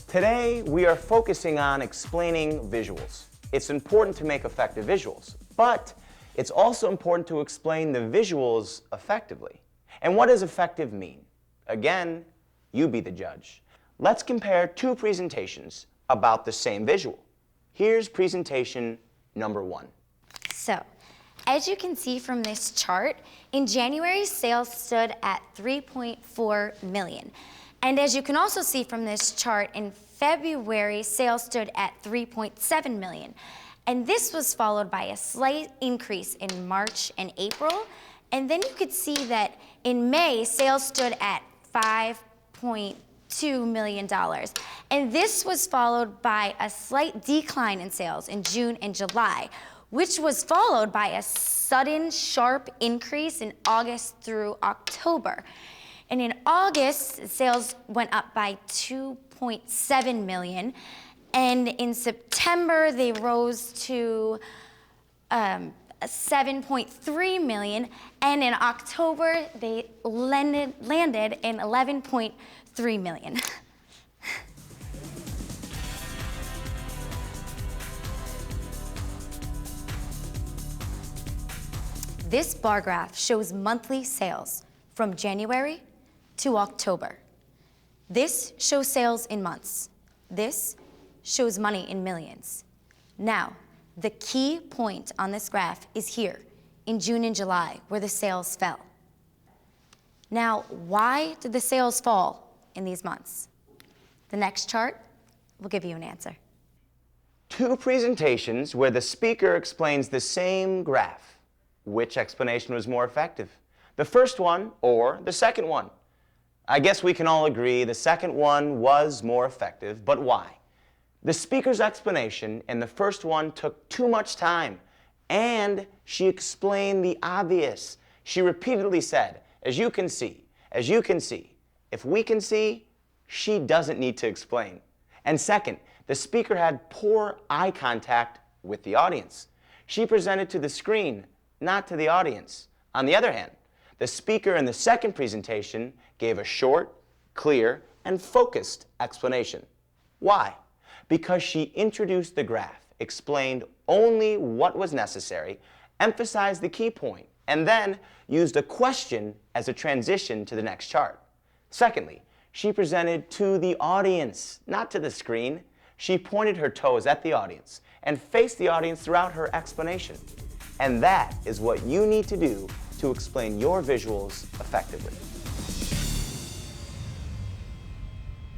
Today, we are focusing on explaining visuals. It's important to make effective visuals, but it's also important to explain the visuals effectively. And what does effective mean? Again, you be the judge. Let's compare two presentations about the same visual. Here's presentation number 1. So, as you can see from this chart, in January, sales stood at 3.4 million. And as you can also see from this chart, in February, sales stood at 3.7 million. And this was followed by a slight increase in March and April. And then you could see that in May, sales stood at $5.2 million. And this was followed by a slight decline in sales in June and July, which was followed by a sudden, sharp increase in August through October. And in August, sales went up by 2.7 million. And in September, they rose to 7.3 million. And in October, they landed in 11.3 million. This bar graph shows monthly sales from January to October. This shows sales in months. This shows money in millions. Now, the key point on this graph is here in June and July, where the sales fell. Now, why did the sales fall in these months? The next chart will give you an answer. Two presentations where the speaker explains the same graph. Which explanation was more effective? The first one or the second one? I guess we can all agree the second one was more effective, but why? The speaker's explanation in the first one took too much time, and she explained the obvious. She repeatedly said, as you can see, if we can see, she doesn't need to explain. And second, the speaker had poor eye contact with the audience. She presented to the screen, not to the audience. On the other hand, the speaker in the second presentation gave a short, clear, and focused explanation. Why? Because she introduced the graph, explained only what was necessary, emphasized the key point, and then used a question as a transition to the next chart. Secondly, she presented to the audience, not to the screen. She pointed her toes at the audience and faced the audience throughout her explanation. And that is what you need to do to explain your visuals effectively.